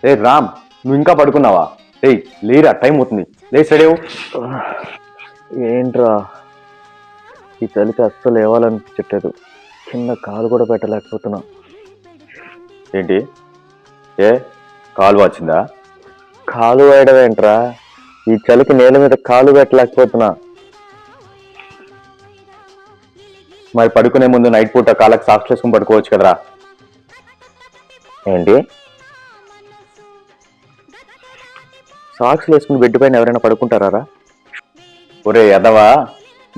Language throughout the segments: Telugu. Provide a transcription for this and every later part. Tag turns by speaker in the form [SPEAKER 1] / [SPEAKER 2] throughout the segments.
[SPEAKER 1] ఏ రామ్, నువ్వు ఇంకా పడుకున్నావా? ఏయ్ లేరా, టైం అవుతుంది, లేచాడేవు.
[SPEAKER 2] ఏంట్రా ఈ చలికి అస్సలు లేవాలనిపించట్లేదు. చిన్న కాలు కూడా పెట్టలేకపోతున్నా.
[SPEAKER 1] ఏంటి? ఏ కాలు వచ్చిందా?
[SPEAKER 2] కాలు వేయడం ఏంట్రా, ఈ చలికి నేల మీద కాలు పెట్టలేకపోతున్నా.
[SPEAKER 1] మరి పడుకునే ముందు నైట్ పూట కాళ్ళకి సాక్స్ వేసుకుని పడుకోవచ్చు కదరా.
[SPEAKER 2] ఏంటి, సాక్స్ వేసుకుని బెడ్ పైన ఎవరైనా పడుకుంటారా?
[SPEAKER 1] ఒరే ఎదవా,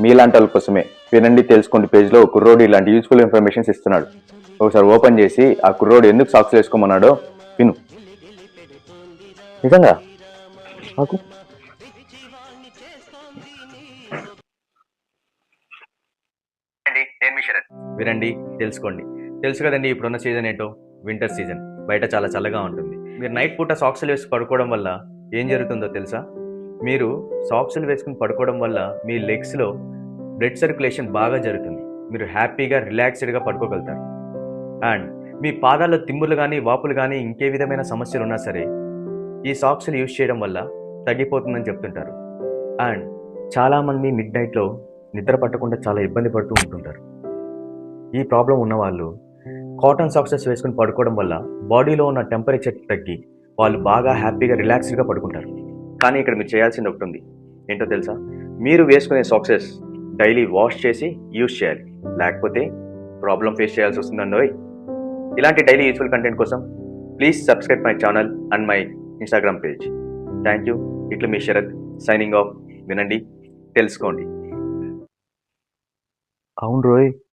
[SPEAKER 1] మీలాంటి వాళ్ళ కోసమే వినండి తెలుసుకోండి పేజ్లో కుర్రోడు ఇలాంటి యూస్ఫుల్ ఇన్ఫర్మేషన్స్ ఇస్తున్నాడు. ఒకసారి ఓపెన్ చేసి ఆ కుర్రోడు ఎందుకు సాక్స్ వేసుకోమన్నాడో విను.
[SPEAKER 2] నిజంగా నాకు
[SPEAKER 3] వినండి తెలుసుకోండి. తెలుసు కదండి ఇప్పుడున్న సీజన్ ఏంటో, వింటర్ సీజన్. బయట చాలా చల్లగా ఉంటుంది. మీరు నైట్ పూట సాక్స్లు వేసి పడుకోవడం వల్ల ఏం జరుగుతుందో తెలుసా? మీరు సాక్స్లు వేసుకుని పడుకోవడం వల్ల మీ లెగ్స్లో బ్లడ్ సర్క్యులేషన్ బాగా జరుగుతుంది. మీరు హ్యాపీగా రిలాక్స్డ్గా పడుకోగలుగుతారు. అండ్ మీ పాదాల్లో తిమ్ములు కానీ వాపులు కానీ ఇంకే విధమైన సమస్యలు ఉన్నా సరే ఈ సాక్స్లు యూజ్ చేయడం వల్ల తగ్గిపోతుందని చెప్తుంటారు. అండ్ చాలామంది మిడ్ నైట్లో నిద్ర పట్టకుండా చాలా ఇబ్బంది పడుతూ ఉంటుంటారు. ఈ ప్రాబ్లం ఉన్నవాళ్ళు కాటన్ సాక్సెస్ వేసుకుని పడుకోవడం వల్ల బాడీలో ఉన్న టెంపరేచర్ తగ్గి వాళ్ళు బాగా హ్యాపీగా రిలాక్స్డ్గా పడుకుంటారు. కానీ ఇక్కడ మీరు చేయాల్సింది ఒకటి ఉంది. ఏంటో తెలుసా? మీరు వేసుకునే సాక్సెస్ డైలీ వాష్ చేసి యూజ్ చేయాలి, లేకపోతే ప్రాబ్లం ఫేస్ చేయాల్సి వస్తుందండి. ఇలాంటి డైలీ యూస్ఫుల్ కంటెంట్ కోసం please subscribe my channel and my Instagram page. Thank you. ఇట్లా మీ శరత్ సైనింగ్ ఆఫ్. వినండి తెలుసుకోండి.
[SPEAKER 2] అవును రోయ్,